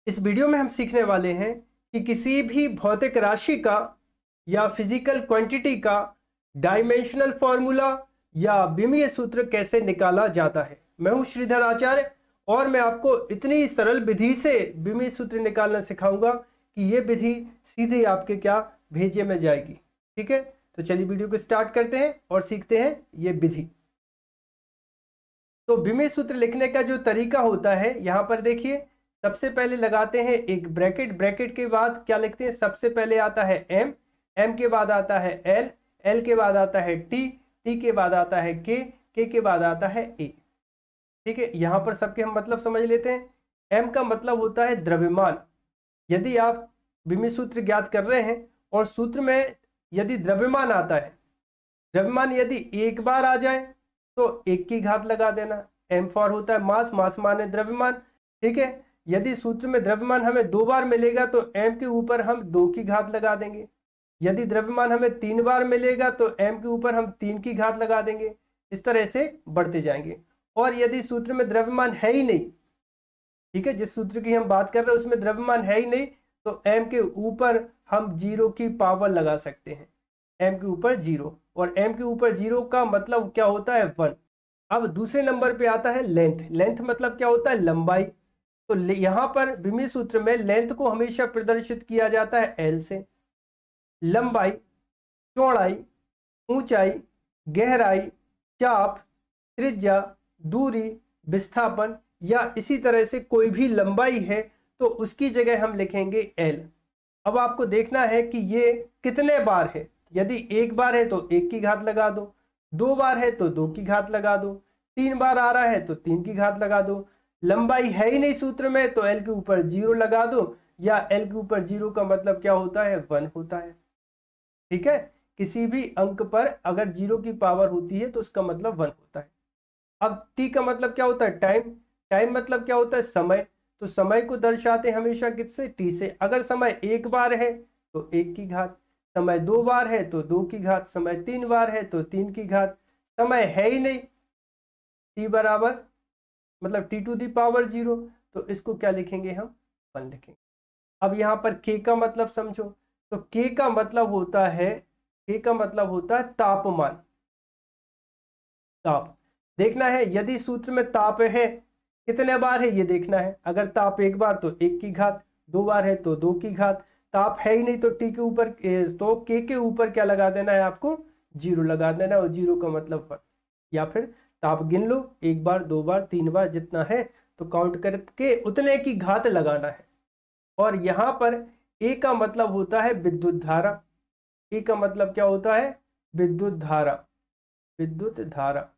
इस वीडियो में हम सीखने वाले हैं कि किसी भी भौतिक राशि का या फिजिकल क्वांटिटी का डायमेंशनल फॉर्मूला या विमीय सूत्र कैसे निकाला जाता है। मैं हूं श्रीधर आचार्य और मैं आपको इतनी सरल विधि से विमीय सूत्र निकालना सिखाऊंगा कि ये विधि सीधे आपके क्या भेजे में जाएगी। ठीक है, तो चलिए वीडियो को स्टार्ट करते हैं और सीखते हैं ये विधि। तो विमीय सूत्र लिखने का जो तरीका होता है, यहाँ पर देखिए, सबसे पहले लगाते हैं एक ब्रैकेट। ब्रैकेट के बाद क्या लिखते हैं, सबसे पहले आता है एम, एम के बाद आता है एल, एल के बाद आता है टी, टी के बाद आता है के के बाद आता है ए। ठीक है, यहाँ पर सबके हम मतलब समझ लेते हैं। एम का मतलब होता है द्रव्यमान। यदि आप विमीय सूत्र ज्ञात कर रहे हैं और सूत्र में यदि द्रव्यमान आता है, द्रव्यमान यदि एक बार आ जाए तो एक की घात लगा देना। एम फॉर होता है मास, मास माने द्रव्यमान। ठीक है, यदि सूत्र में द्रव्यमान हमें दो बार मिलेगा तो एम के ऊपर हम दो की घात लगा देंगे। यदि द्रव्यमान हमें तीन बार मिलेगा तो एम के ऊपर हम तीन की घात लगा देंगे। इस तरह से बढ़ते जाएंगे। और यदि सूत्र में द्रव्यमान है ही नहीं, ठीक है, जिस सूत्र की हम बात कर रहे हैं उसमें द्रव्यमान है ही नहीं, तो एम के ऊपर हम जीरो की पावर लगा सकते हैं। एम के ऊपर जीरो, और एम के ऊपर जीरो का मतलब क्या होता है, वन। अब दूसरे नंबर पे आता है लेंथ। लेंथ मतलब क्या होता है, लंबाई। तो यहां पर विमीय सूत्र में लेंथ को हमेशा प्रदर्शित किया जाता है एल से। लंबाई, चौड़ाई, ऊंचाई, गहराई, चाप, त्रिज्या, दूरी, विस्थापन या इसी तरह से कोई भी लंबाई है तो उसकी जगह हम लिखेंगे एल। अब आपको देखना है कि ये कितने बार है। यदि एक बार है तो एक की घात लगा दो, दो बार है तो दो की घात लगा दो, तीन बार आ रहा है तो तीन की घात लगा दो। लंबाई है ही नहीं सूत्र में तो एल के ऊपर जीरो लगा दो, या एल के ऊपर जीरो का मतलब क्या होता है, वन होता है। ठीक है, किसी भी अंक पर अगर जीरो की पावर होती है तो उसका मतलब वन होता है। अब टी का मतलब क्या होता है, टाइम। टाइम मतलब क्या होता है, समय। तो समय को दर्शाते हमेशा किससे, टी से। अगर समय एक बार है तो एक की घात, समय दो बार है तो दो की घात, समय तीन बार है तो तीन की घात, समय है ही नहीं, टी बराबर मतलब T to the power zero, तो इसको क्या लिखेंगे हम, वन लिखेंगे। अब यहाँ पर के का मतलब समझो। तो के का मतलब होता है, के का मतलब होता है तापमान। ताप देखना है, यदि सूत्र में ताप है कितने बार है ये देखना है। अगर ताप एक बार तो एक की घात, दो बार है तो दो की घात, ताप है ही नहीं तो टी के ऊपर तो के ऊपर क्या लगा देना है आपको, जीरो लगा देना है, और जीरो का मतलब वन। या फिर ताप गिन लो, एक बार दो बार तीन बार जितना है तो काउंट करके उतने की घात लगाना है। और यहाँ पर ए का मतलब होता है विद्युत धारा। ए का मतलब क्या होता है, विद्युत धारा। विद्युत धारा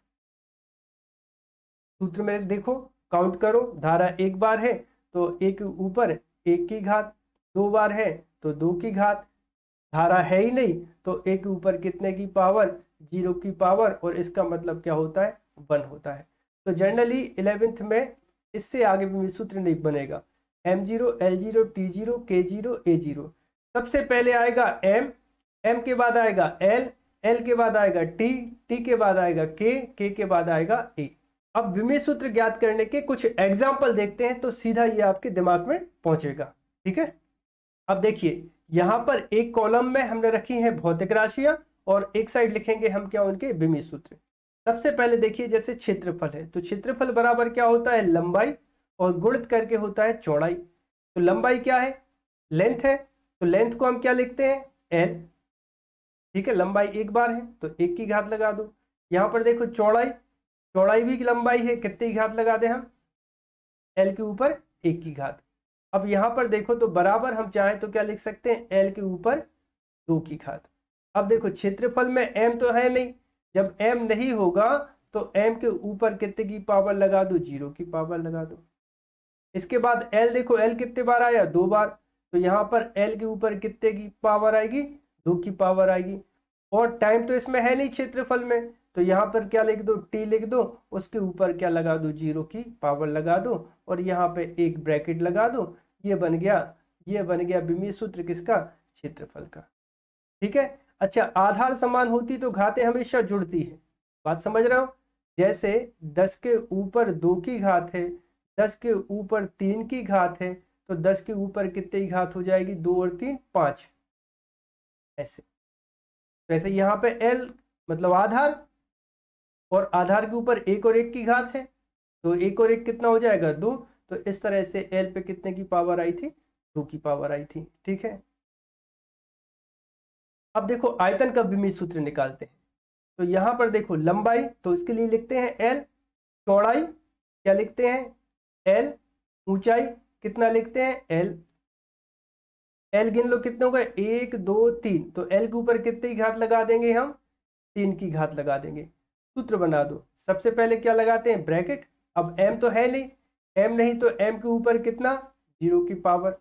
सूत्र में देखो, काउंट करो, धारा एक बार है तो एक ऊपर एक की घात, दो बार है तो दो की घात, धारा है ही नहीं तो एक ऊपर कितने की पावर, जीरो की पावर, और इसका मतलब क्या होता है, वन होता है। तो जनरली 11th में इससे आगे भी सूत्र नहीं बनेगा। M zero, L zero, T zero, K zero, A zero. सबसे पहले आएगा एम, एम के बाद आएगा एल, एल के बाद आएगा टी, टी के बाद आएगा के बाद आएगा ए। अब विमीय सूत्र ज्ञात करने के कुछ एग्जाम्पल देखते हैं तो सीधा ये आपके दिमाग में पहुंचेगा। ठीक है, अब देखिए, यहां पर एक कॉलम में हमने रखी है भौतिक राशियां और एक साइड लिखेंगे हम क्या, उनके विमीय सूत्र। सबसे पहले देखिए, जैसे क्षेत्रफल है तो क्षेत्रफल बराबर क्या होता है, लंबाई, और गुणित करके होता है चौड़ाई। तो लंबाई क्या है, लेंथ है, तो लेंथ को हम क्या लिखते हैं, एल। ठीक है, लंबाई एक बार है तो एक की घात लगा दो। यहां पर देखो चौड़ाई, चौड़ाई भी लंबाई है, कितनी घात लगा दें हम, एल के ऊपर एक की घात। अब यहां पर देखो तो बराबर हम चाहें तो क्या लिख सकते हैं, एल के ऊपर दो की घात। अब देखो क्षेत्रफल में एम तो है नहीं, जब एम नहीं होगा तो एम के ऊपर कितने की पावर लगा दो, जीरो की पावर लगा दो। इसके बाद एल देखो, एल कितने बार आया, दो बार, तो यहाँ पर एल के ऊपर कितने की पावर आएगी, दो की पावर आएगी। और टाइम तो इसमें है नहीं क्षेत्रफल में, तो यहाँ पर क्या लिख दो, टी लिख दो, उसके ऊपर क्या लगा दो, जीरो की पावर लगा दो, और यहाँ पे एक ब्रैकेट लगा दो। ये बन गया, ये बन गया विमीय सूत्र किसका, क्षेत्रफल का। ठीक है, अच्छा, आधार समान होती तो घातें हमेशा जुड़ती है, बात समझ रहे हो। जैसे 10 के ऊपर दो की घात है, 10 के ऊपर तीन की घात है, तो 10 के ऊपर कितने की घात हो जाएगी, 2 और 3 5, ऐसे। वैसे यहाँ पे L मतलब आधार, और आधार के ऊपर 1 और 1 की घात है, तो 1 और 1 कितना हो जाएगा, 2। तो इस तरह से L पे कितने की पावर आई थी, 2 की पावर आई थी। ठीक है, अब देखो आयतन का विमीय सूत्र निकालते हैं। तो यहां पर देखो लंबाई, तो इसके लिए लिखते हैं L, चौड़ाई क्या लिखते हैं L, ऊंचाई कितना लिखते हैं L। L गिन लो कितने हो गए, 1 2 3, तो L के ऊपर कितने की घात लगा देंगे हम, 3 की घात लगा देंगे। सूत्र बना दो, सबसे पहले क्या लगाते हैं, ब्रैकेट। अब m तो है नहीं, m नहीं तो m के ऊपर कितना, 0 की पावर,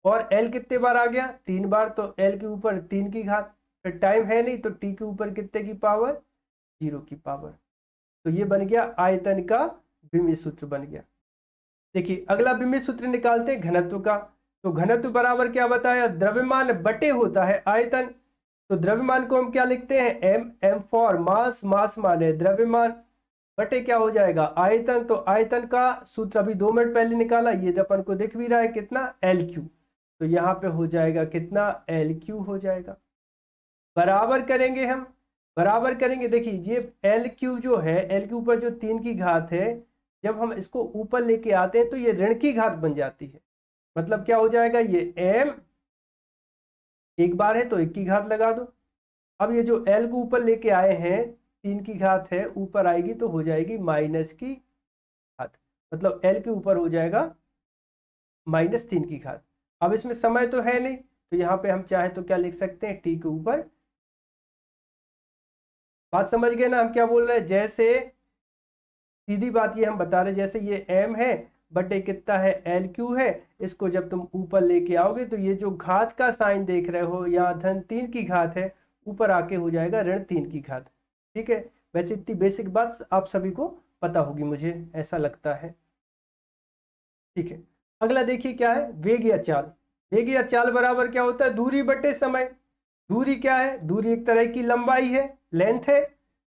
और L कितने बार आ गया, 3 बार, तो L के ऊपर 3 की घात। फिर टाइम है नहीं तो t के ऊपर कितने की पावर, 0 की पावर। तो ये बन गया आयतन का विमीय सूत्र बन गया। देखिए अगला विमीय सूत्र निकालते हैं घनत्व का। तो घनत्व बराबर क्या बताया, द्रव्यमान बटे होता है आयतन। तो द्रव्यमान को हम क्या लिखते हैं, m, m फॉर मास, मास माने द्रव्यमान, बटे क्या हो जाएगा, आयतन। तो आयतन का सूत्र अभी 2 मिनट पहले निकाला, ये अपन को दिख भी रहा है कितना, LQ। तो यहाँ पे हो जाएगा कितना, LQ हो जाएगा। बराबर करेंगे हम, बराबर करेंगे, देखिए ये LQ जो है, L के ऊपर जो 3 की घात है, जब हम इसको ऊपर लेके आते हैं तो ये ऋण की घात बन जाती है। मतलब क्या हो जाएगा, ये m एक बार है तो 1 की घात लगा दो। अब ये जो L को ऊपर लेके आए हैं, 3 की घात है, ऊपर आएगी तो हो जाएगी माइनस की घात, मतलब L के ऊपर हो जाएगा -3 की घात। अब इसमें समय तो है नहीं, तो यहाँ पे हम चाहे तो क्या लिख सकते हैं, t के ऊपर। बात समझ गए ना हम क्या बोल रहे हैं, जैसे सीधी बात ये हम बता रहे हैं, जैसे ये m है बटे कितना है, LQ है, इसको जब तुम ऊपर लेके आओगे तो ये जो घात का साइन देख रहे हो, यहाँ -3 की घात है, ऊपर आके हो जाएगा -3 की घात। ठीक है, वैसे इतनी बेसिक बात आप सभी को पता होगी, मुझे ऐसा लगता है। ठीक है, अगला देखिए क्या है, वेग या चाल। वेग या चाल बराबर क्या होता है, दूरी बटे समय। दूरी क्या है, दूरी एक तरह की लंबाई है, लेंथ है,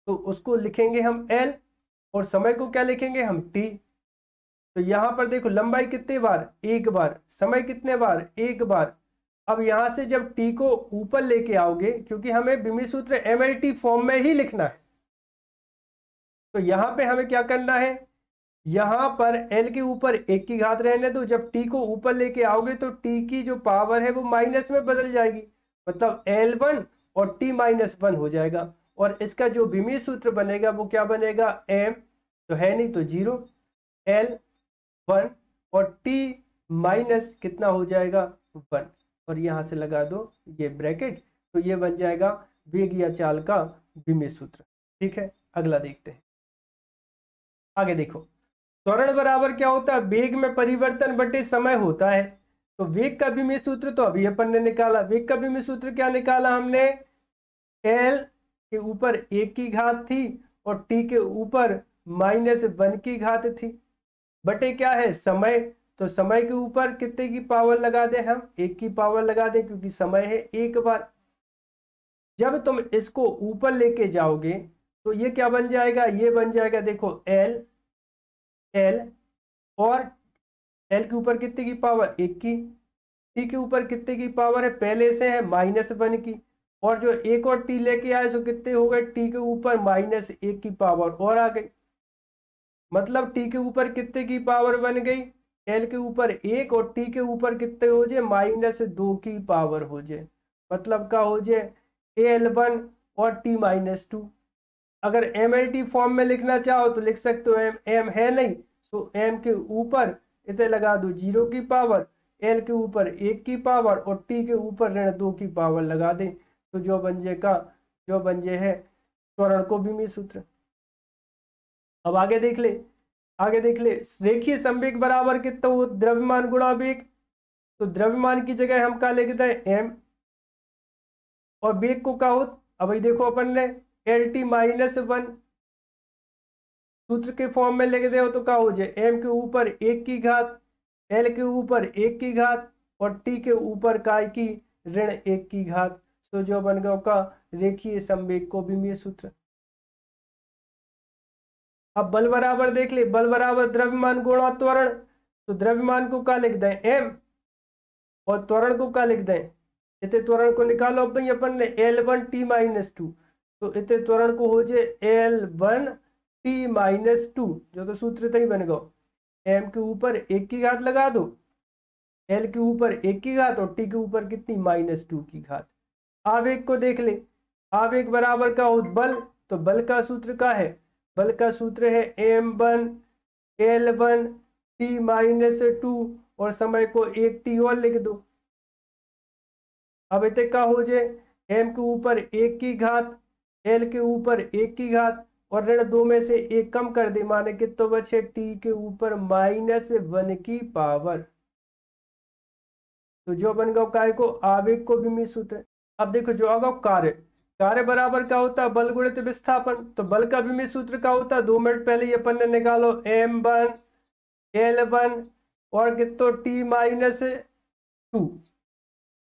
तो उसको लिखेंगे हम L, और समय को क्या लिखेंगे हम T। तो यहां पर देखो लंबाई कितने बार, 1 बार, समय कितने बार, 1 बार। अब यहां से जब T को ऊपर लेके आओगे, क्योंकि हमें विमीय सूत्र MLT फॉर्म में ही लिखना है, तो यहां पे हमें क्या करना है, यहां पर L के ऊपर 1 की घात रहने दो, जब T को ऊपर लेके आओगे तो T की जो पावर है वो माइनस में बदल जाएगी, मतलब L1 और T -1 हो जाएगा। और इसका जो विमीय सूत्र बनेगा वो क्या बनेगा, M तो है नहीं तो 0, L1 और T माइनस कितना हो जाएगा, 1, और यहां से लगा दो ये ब्रैकेट, तो ये बन जाएगा वेग या चाल का विमीय सूत्र। ठीक है, अगला देखते हैं, आगे देखो, त्वरण बराबर क्या होता है, वेग में परिवर्तन बटे समय होता है। तो वेग का विमीय सूत्र तो अभी अपन ने निकाला, वेग का विमीय सूत्र क्या निकाला हमने, L के ऊपर 1 की घात थी और T के ऊपर -1 की घात थी, बटे क्या है, समय। तो समय के ऊपर कितने की पावर लगा दें हम, 1 की पावर लगा दें, क्योंकि समय है 1 बार। जब तुम इसको ऊपर लेके जाओगे तो ये क्या बन जाएगा, ये बन जाएगा देखो L, और L के ऊपर कितने की पावर, 1 की। T के ऊपर कितने की पावर है, पहले से है -1 की, और जो 1 और T लेके आए सो कितने हो गए, T के ऊपर -1 की पावर और आ गई। मतलब T के ऊपर कितने की पावर बन गई, L के ऊपर 1 और T के ऊपर कितने हो जाए, -2 की पावर हो जाए। मतलब क्या हो जाए, L1 और T -2। अगर MLT फॉर्म में लिखना चाहो तो लिख सकते हो, M है नहीं, सो M के ऊपर इसे लगा दो 0 की पावर, L के ऊपर 1 की पावर और T के ऊपर -2 की पावर लगा दें, तो जो बन जाए है त्वरण को विमीय सूत्र। अब आगे देख ले, रेखीय संवेग बराबर कितना हो, द्रव्यमान गुणा वेग। तो द्रव्यमान की जगह हम क्या लिखते हैं, M, और वेग को क्या हो, अब देखो अपन ने LT -1 सूत्र के फॉर्म में लिख दे हो तो क्या हो जाए, M के ऊपर 1 की घात, L के ऊपर 1 की घात और T के ऊपर काय की, -1 की घात। तो जो बन गया का रेखीय संवेग को विमीय सूत्र। अब बल बराबर देख ले, बल बराबर द्रव्यमान गुणा त्वरण। तो द्रव्यमान को क्या लिख दें m, और त्वरण को क्या लिख दें, इतने त्वरण को निकालो भाई अपन ने L1T-2, तो इतने त्वरण को हो जाए L1T-2, जो तो सूत्र तय बन गो, m के ऊपर 1 की घात लगा दो, l के ऊपर 1 की घात और t के ऊपर कितनी -2 की घात। आवेग को देख ले, आवेग बराबर का हो बल, तो बल का सूत्र क्या है, बल का सूत्र है m1 L1T-2 और समय को 1t और लिख दो। अब इतने का हो जाए m के ऊपर 1 की घात, l के ऊपर 1 की घात और ऋण 2 में से 1 कम कर दे, माने कितना बचे t के ऊपर -1 की पावर। तो जो बन गया काय को आवेग को विमीय सूत्र। अब देखो जो आगा कार्य, कार्य बराबर क्या होता है बल गुणित विस्थापन, तो बल का विमीय सूत्र क्या होता है 2 मिनट पहले ही अपन ने निकालो m1 L1 और कितो T-2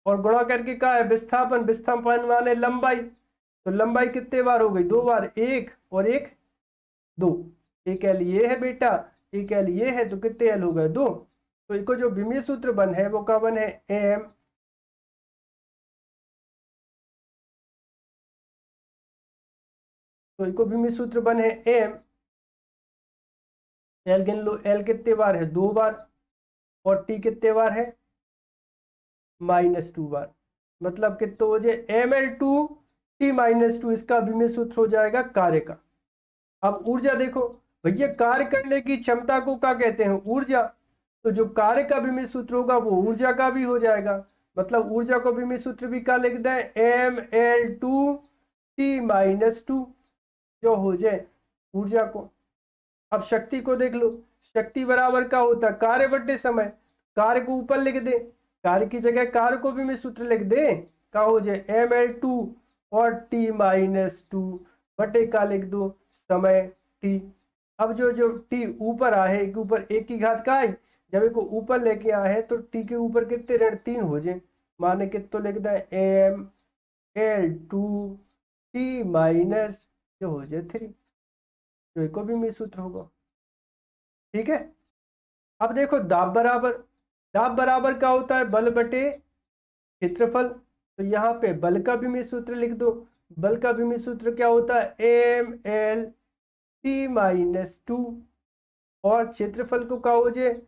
और गुणा करके क्या है विस्थापन, विस्थापन माने लंबाई, तो लंबाई कितने बार हो गई 2 बार, 1 और 1 2, एक एल ये है बेटा, एक एल ये है, तो कितने एल हो गए 2। तो इसको जो विमीय सूत्र बन है वो क्या बन है m, तो इसको विमीय सूत्र बन है m, एल गिन लो, एल कितने बार है 2 बार और टी कितने बार है -2 बार, मतलब कितना हो जाए ml2T-2, इसका विमीय सूत्र हो जाएगा कार्य का। अब ऊर्जा देखो भैया, कार्य करने की क्षमता को क्या कहते हैं ऊर्जा, तो जो कार्य का विमीय सूत्र होगा वो ऊर्जा का भी हो जाएगा, मतलब ऊर्जा को विमीय सूत्र भी क्या लिख दें ml2T-2 जो हो जाए ऊर्जा को। अब शक्ति को देख लो, शक्ति बराबर क्या होता है कार्य बटे समय, कार्य को ऊपर लिख दे, कार्य की जगह कार्य को भी मैं सूत्र लिख दे, क्या हो जाए ml2 और T-2 बटे का लिख दो समय t। अब जो जो t ऊपर आए के ऊपर 1 की घात का आई, जब इसको ऊपर लेके आए तो t के ऊपर कितने ऋण 3 हो जाए, माने कितना लिख दे ml2T- जो हो जाए 3, तो इसको भी मैं सूत्र होगा। ठीक है। अब देखो दाब बराबर, दाब बराबर क्या होता है बल बटे क्षेत्रफल, तो यहाँ पे बल का विमीय सूत्र लिख दो, बल का विमीय सूत्र क्या होता है ml2 और क्षेत्रफल को क्या हो जाए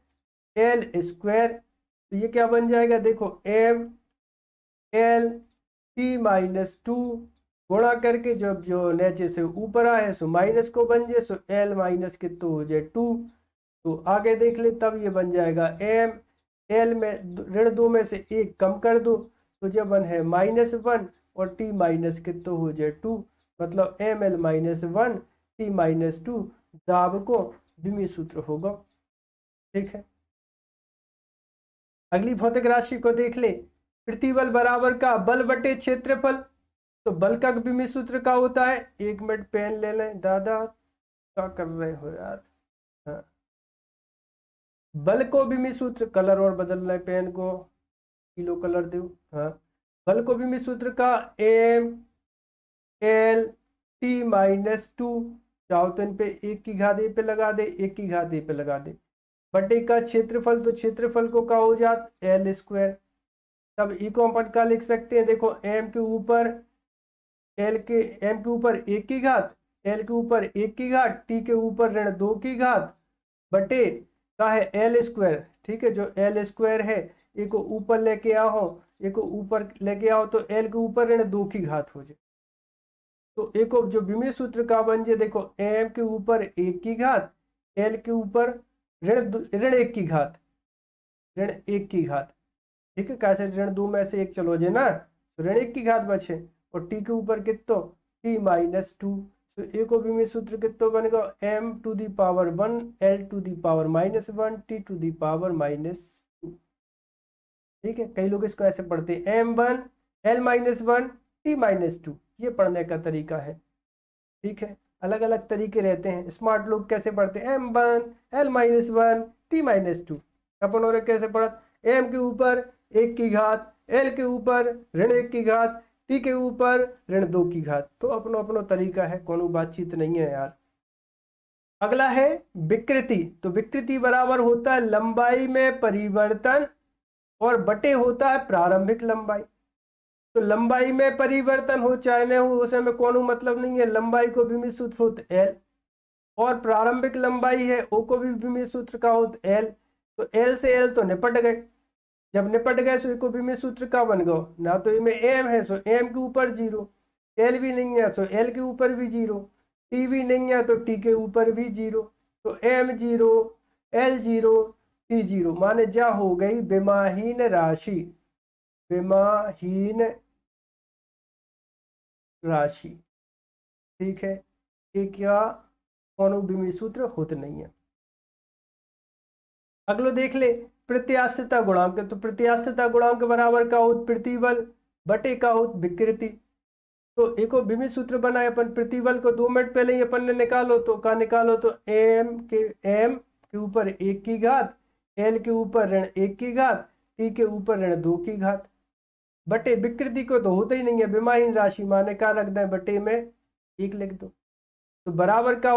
l², तो ये क्या बन जाएगा देखो ml2 गुणा करके जब जो नीचे से ऊपर आए सो माइनस को बन जाए, सो l माइनस कितना हो जाए 2, तो आगे देख ले तब ये बन जाएगा m, l में ऋण 2 में से 1 कम कर दो, तो जब बन है -1 और t माइनस कितना हो जाए 2, मतलब ml -1 T-2 दाब को विमीय सूत्र होगा। ठीक है। अगली भौतिक राशि को देख ले, प्रतिबल बराबर का बल बटे क्षेत्रफल, तो बल का विमीय सूत्र क्या होता है, 1 मिनट पेन ले लें दादा, क्या कर रहे हो यार। हाँ, बल को विमीय सूत्र, कलर और बदल रहे पेन को, किलो कलर दो। हाँ, बल को विमीय सूत्र का ml2, चाहो तो इन पे 1 की घात पे लगा दे, 1 की घात पे लगा दे, बटे का क्षेत्रफल, तो क्षेत्रफल को क्या हो जात l², तब ई को अपन क्या लिख सकते हैं देखो m के ऊपर m के ऊपर 1 की घात, l के ऊपर 1 की घात, t के ऊपर ऋण 2 की घात बटे का है l²। ठीक है, जो l² है ये को ऊपर लेके आओ, ये को ऊपर लेके आओ तो l के ऊपर ऋण 2 की घात हो जाए, तो एक जो विमीय सूत्र का बन जाए देखो m के ऊपर 1 की घात, l के ऊपर ऋण 1 की घात, ऋण 1 की घात। ठीक है, कैसे ऋण 2 में से 1 चलो जे ना, तो ऋण 1 की घात बचे, और t के ऊपर कितो T-2, तो एक को विमीय सूत्र कितो बनेगा m⁻1 l⁻−1 t⁻²। ठीक है, कई लोग इसको ऐसे पढ़ते हैं m1 l-1 t-2, ये पढ़ने का तरीका है। ठीक है, अलग अलग तरीके रहते हैं, स्मार्ट लोग कैसे पढ़ते हैं m1 l-1 t-2, अपन और कैसे पढ़त m के ऊपर 1 की घात, l के ऊपर ऋण 1 की घात, t के ऊपर ऋण 2 की घात, तो अपनो अपनो तरीका है, कोनो बातचीत नहीं है यार। अगला है विकृति। तो विकृति बराबर होता है लंबाई में परिवर्तन और बटे होता है प्रारंभिक लंबाई। तो लंबाई में परिवर्तन हो चाहे न हो उसे में कोनो मतलब नहीं है, लंबाई को विमित सूत्र होता एल, और प्रारंभिक लंबाई है ओ को भी विमित सूत्र का होता एल। तो एल से एल तो निपट गए, जब निपट गए सो को विमित सूत्र का बन गो ना, तो इनमें एम है सो एम के ऊपर जीरो, एल भी नहीं है सो एल के ऊपर भी जीरो, टी भी नहीं है तो टी के ऊपर भी जीरो। तो M zero, L zero, T zero, माने जा हो गई विमाहीन राशि, विमाहीन राशि। ठीक है, ये क्या कोनो विमित सूत्र होते नहीं है। अगलो देख ले प्रत्यास्थता गुणांक। तो प्रत्यास्थता गुणांक बराबर का होत प्रतिबल बटे का होत विकृति। तो एक विमित सूत्र बनाए अपन, प्रतिबल को 2 मिनट पहले ही अपन ने निकालो, तो का निकालो तो एम के ऊपर 1 की घात, एल के ऊपर ऋण 1 की घात, टी के ऊपर ऋण 2 की घात, बटे विकृति को तो होता ही नहीं है विमाहीन राशि, माने का रख दें बटे में 1 लिख दो। तो बराबर का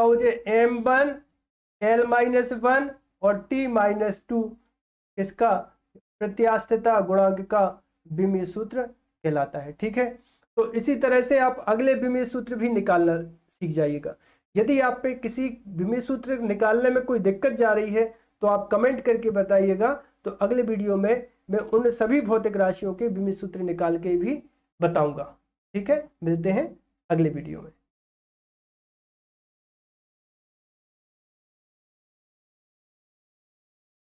हो जे m1 l-1 और t-2 इसका प्रत्यास्थता गुणांक का विमीय सूत्र कहलाता है। ठीक है, तो इसी तरह से आप अगले विमीय सूत्र भी निकालना सीख जाइएगा। यदि आप पे किसी विमीय सूत्र निकालने में कोई दिक्कत जा रही है तो आप कमेंट करके बताइएगा, तो अगले वीडियो में मैं उन सभी भौतिक राशियों के विमीय सूत्र निकाल के भी बताऊंगा। ठीक है, मिलते हैं अगले वीडियो में।